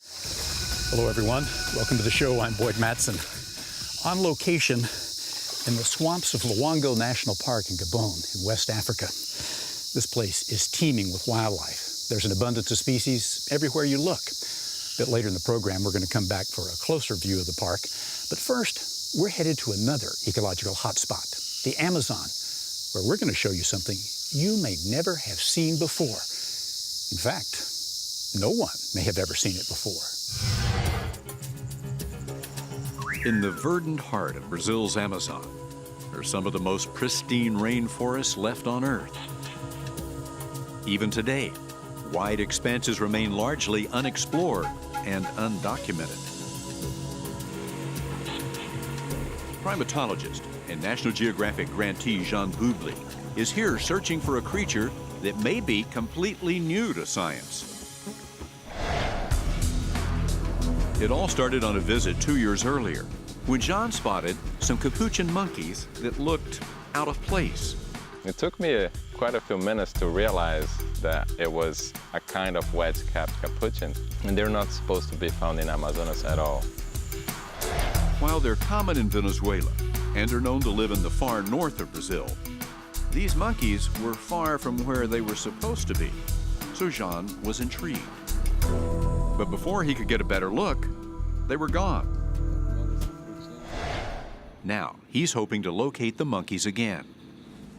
Hello, everyone. Welcome to the show. I'm Boyd Matson. On location in the swamps of Luongo National Park in Gabon, in West Africa. This place is teeming with wildlife. There's an abundance of species everywhere you look. A bit later in the program, we're going to come back for a closer view of the park. But first, we're headed to another ecological hotspot, the Amazon, where we're going to show you something you may never have seen before. In fact, no one may have ever seen it before. In the verdant heart of Brazil's Amazon are some of the most pristine rainforests left on Earth. Even today, wide expanses remain largely unexplored and undocumented. Primatologist and National Geographic grantee Jean Bubly is here searching for a creature that may be completely new to science. It all started on a visit 2 years earlier, when John spotted some Capuchin monkeys that looked out of place. It took me quite a few minutes to realize that it was a kind of wedge-capped capuchin, and they're not supposed to be found in Amazonas at all. While they're common in Venezuela and are known to live in the far north of Brazil, these monkeys were far from where they were supposed to be, so Jean was intrigued. But before he could get a better look, they were gone. Now, he's hoping to locate the monkeys again.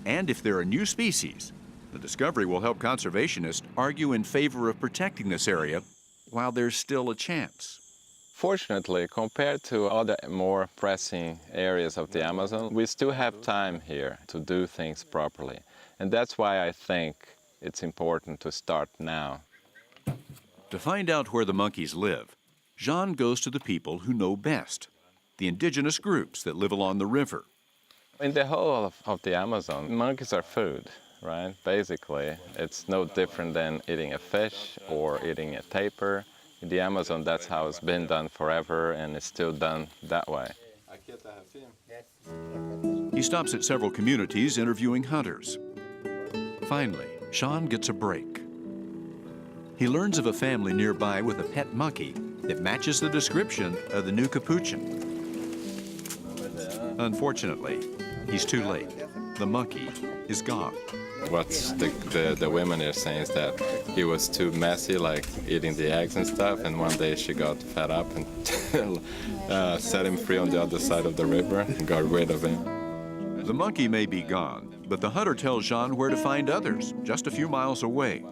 And if they're a new species, the discovery will help conservationists argue in favor of protecting this area while there's still a chance. Fortunately, compared to other more pressing areas of the Amazon, we still have time here to do things properly. And that's why I think it's important to start now. To find out where the monkeys live, Jean goes to the people who know best, the indigenous groups that live along the river. In the whole of the Amazon, monkeys are food, right? Basically, it's no different than eating a fish or eating a tapir. In the Amazon, that's how it's been done forever, and it's still done that way. He stops at several communities interviewing hunters. Finally, Jean gets a break. He learns of a family nearby with a pet monkey that matches the description of the new Capuchin. Unfortunately, he's too late. The monkey is gone. What the women are saying is that he was too messy, like eating the eggs and stuff, and one day she got fed up and set him free on the other side of the river and got rid of him. The monkey may be gone, but the hunter tells Jean where to find others, just a few miles away.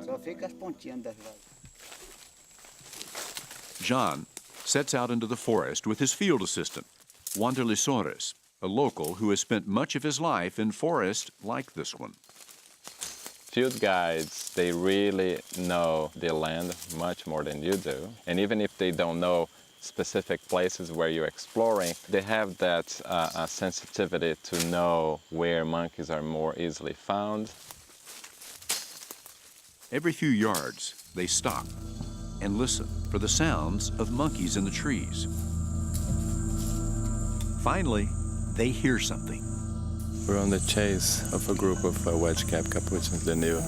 Jean sets out into the forest with his field assistant, Wanderley Soares, a local who has spent much of his life in forests like this one. Field guides, they really know the land much more than you do. And even if they don't know specific places where you're exploring, they have that sensitivity to know where monkeys are more easily found. Every few yards, they stop and listen for the sounds of monkeys in the trees. Finally, they hear something. We're on the chase of a group of wedge-capped capuchins, the new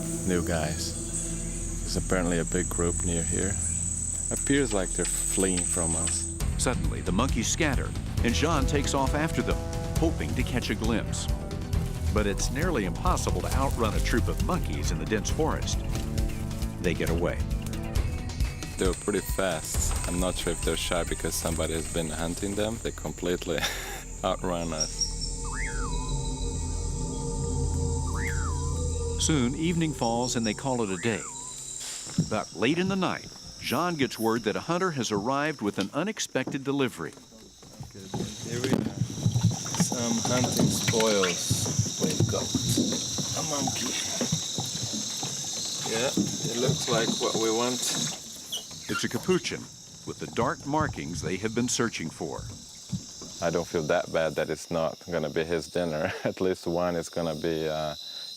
guys. There's apparently a big group near here. Appears like they're fleeing from us. Suddenly, the monkeys scatter, and Jean takes off after them, hoping to catch a glimpse. But it's nearly impossible to outrun a troop of monkeys in the dense forest. They get away. They were pretty fast. I'm not sure if they're shy because somebody has been hunting them. They completely outrun us. Soon, evening falls and they call it a day. But late in the night, Jean gets word that a hunter has arrived with an unexpected delivery. Here we have some hunting spoils. We've got a monkey. Yeah, it looks like what we want. It's a Capuchin with the dark markings they have been searching for. I don't feel that bad that it's not going to be his dinner. At least one is going to be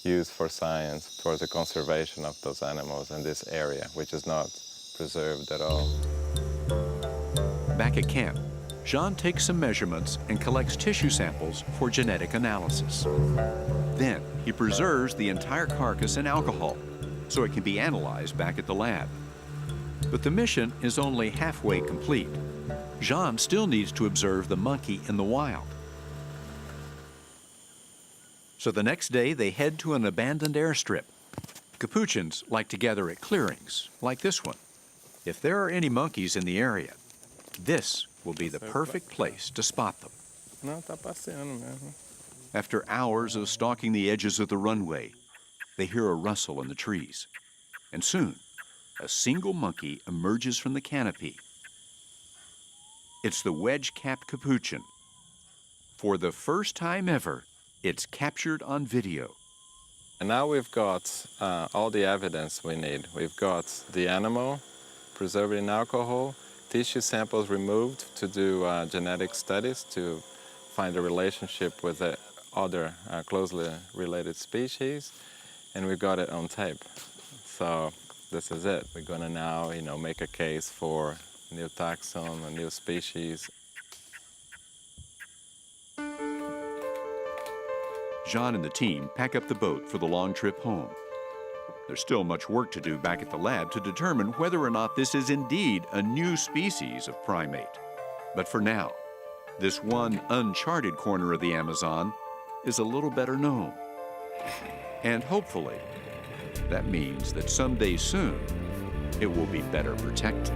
used for science, towards the conservation of those animals in this area, which is not preserved at all. Back at camp, Jean takes some measurements and collects tissue samples for genetic analysis. Then he preserves the entire carcass in alcohol so it can be analyzed back at the lab. But the mission is only halfway complete. Jean still needs to observe the monkey in the wild. So the next day, they head to an abandoned airstrip. Capuchins like to gather at clearings, like this one. If there are any monkeys in the area, this will be the perfect place to spot them. After hours of stalking the edges of the runway, they hear a rustle in the trees. And soon, a single monkey emerges from the canopy. It's the wedge-capped capuchin. For the first time ever, it's captured on video. And now we've got all the evidence we need. We've got the animal preserved in alcohol, tissue samples removed to do genetic studies to find a relationship with the other closely related species, and we've got it on tape. So this is it. We're gonna now, make a case for new taxon, a new species. Jean and the team pack up the boat for the long trip home. There's still much work to do back at the lab to determine whether or not this is indeed a new species of primate. But for now, this one uncharted corner of the Amazon is a little better known. And hopefully, that means that someday soon, it will be better protected.